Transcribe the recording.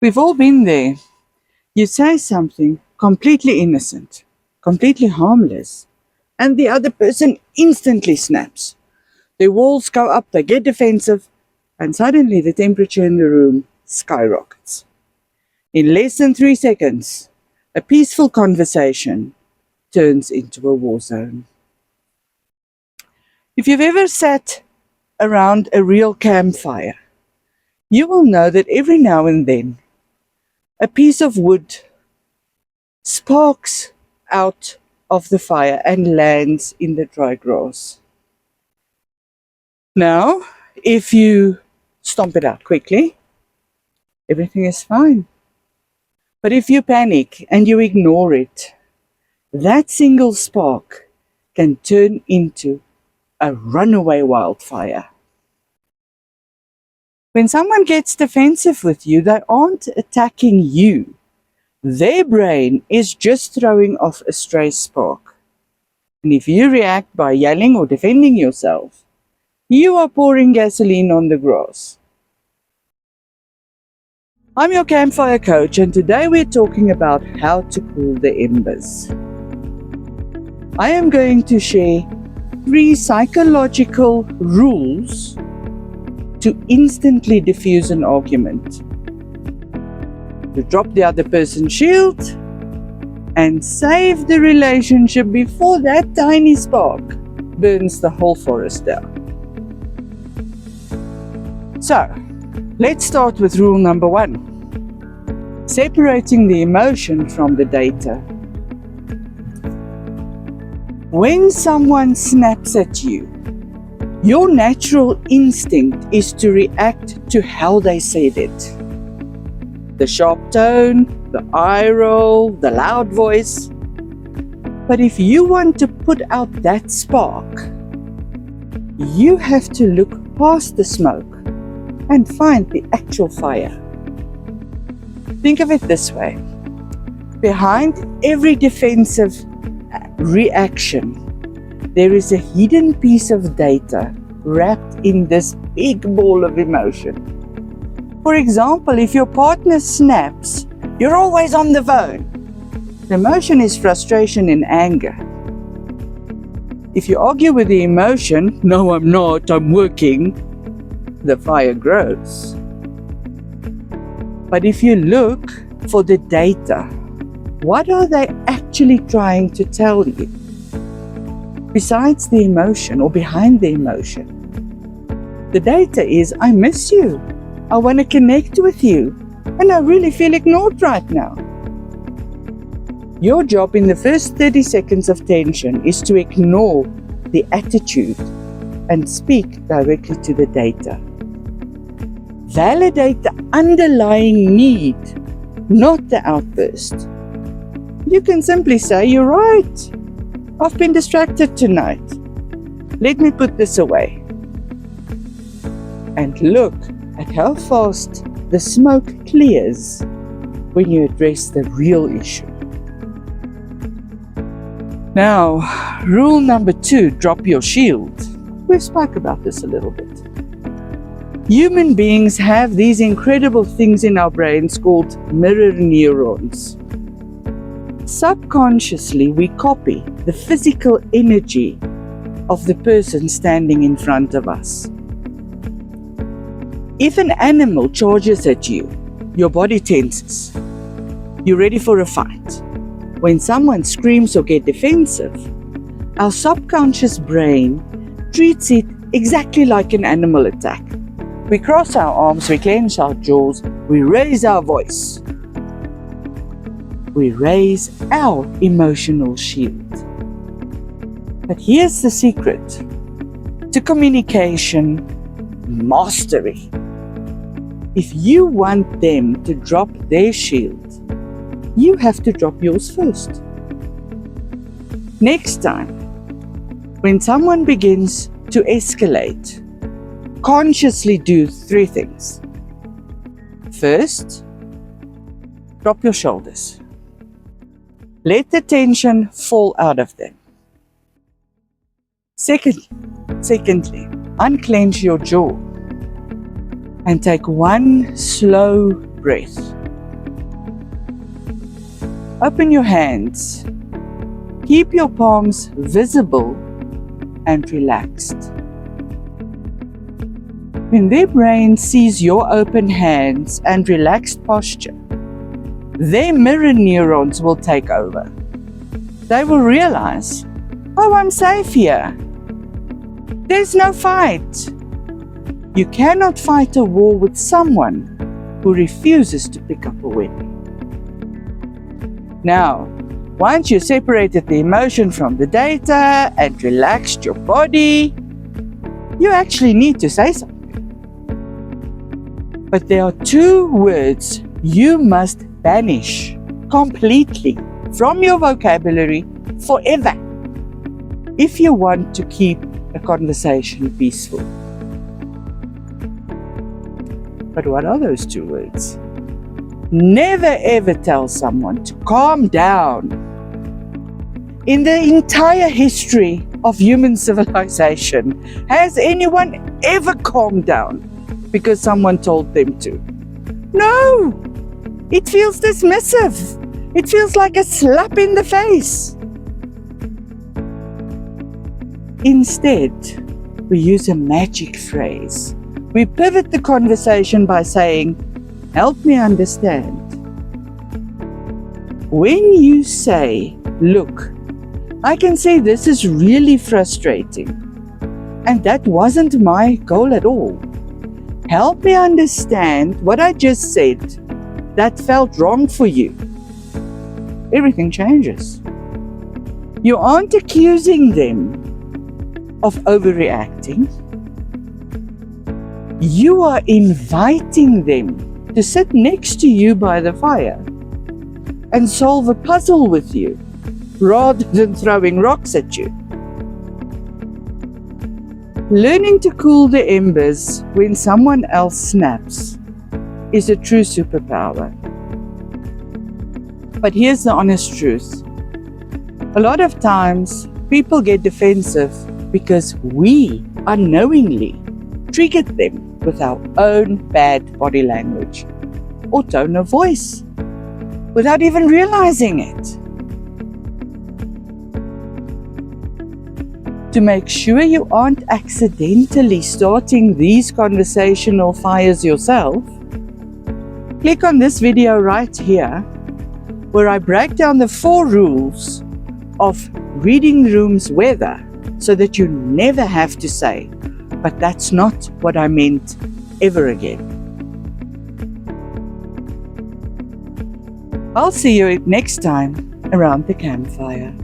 We've all been there. You say something completely innocent, completely harmless, and the other person instantly snaps. Their walls go up, they get defensive, and suddenly the temperature in the room skyrockets. In less than 3 seconds, a peaceful conversation turns into a war zone. If you've ever sat around a real campfire, you will know that every now and then a piece of wood sparks out of the fire and lands in the dry grass. Now, if you stomp it out quickly, everything is fine. But if you panic and you ignore it, that single spark can turn into a runaway wildfire. When someone gets defensive with you, they aren't attacking you. Their brain is just throwing off a stray spark. And if you react by yelling or defending yourself, you are pouring gasoline on the grass. I'm your campfire coach, and today we're talking about how to cool the embers. I am going to share 3 psychological rules to instantly diffuse an argument, to drop the other person's shield and save the relationship before that tiny spark burns the whole forest down. So, let's start with rule number 1. Separating the emotion from the data. When someone snaps at you, your natural instinct is to react to how they said it. The sharp tone, the eye roll, the loud voice. But if you want to put out that spark, you have to look past the smoke and find the actual fire. Think of it this way. Behind every defensive reaction, there is a hidden piece of data wrapped in this big ball of emotion. For example, if your partner snaps, you're always on the phone. The emotion is frustration and anger. If you argue with the emotion, no, I'm not, I'm working, the fire grows. But if you look for the data, what are they actually trying to tell you? Besides the emotion or behind the emotion, the data is, I miss you, I want to connect with you, and I really feel ignored right now. Your job in the first 30 seconds of tension is to ignore the attitude and speak directly to the data. Validate the underlying need, not the outburst. You can simply say, you're right. I've been distracted tonight. Let me put this away. And look at how fast the smoke clears when you address the real issue. Now, rule number 2, drop your shield. We've spoke about this a little bit. Human beings have these incredible things in our brains called mirror neurons. Subconsciously, we copy the physical energy of the person standing in front of us. If an animal charges at you, your body tenses. You're ready for a fight. When someone screams or gets defensive, our subconscious brain treats it exactly like an animal attack. We cross our arms, we clench our jaws, we raise our voice. We raise our emotional shield. But here's the secret to communication mastery. If you want them to drop their shield, you have to drop yours first. Next time, when someone begins to escalate, consciously do 3 things. First, drop your shoulders. Let the tension fall out of them. Secondly, unclench your jaw and take one slow breath Open your hands. Keep your palms visible and relaxed. When their brain sees your open hands and relaxed posture, their mirror neurons will take over. They will realize, oh, I'm safe here. There's no fight. You cannot fight a war with someone who refuses to pick up a weapon. Now, once you separated the emotion from the data and relaxed your body, you actually need to say something. But there are 2 words you must banish completely from your vocabulary forever if you want to keep a conversation peaceful. But what are those 2 words? Never ever tell someone to calm down. In the entire history of human civilization, has anyone ever calmed down because someone told them to? No! It feels dismissive. It feels like a slap in the face. Instead, we use a magic phrase. We pivot the conversation by saying, help me understand. When you say, look, I can say this is really frustrating, and that wasn't my goal at all. Help me understand what I just said that felt wrong for you. Everything changes. You aren't accusing them of overreacting. You are inviting them to sit next to you by the fire and solve a puzzle with you rather than throwing rocks at you. Learning to cool the embers when someone else snaps is a true superpower. But here's the honest truth. A lot of times people get defensive because we unknowingly triggered them with our own bad body language or tone of voice without even realizing it. To make sure you aren't accidentally starting these conversational fires yourself, click on this video right here where I break down the 4 rules of reading rooms weather so that you never have to say, but that's not what I meant ever again. I'll see you next time around the campfire.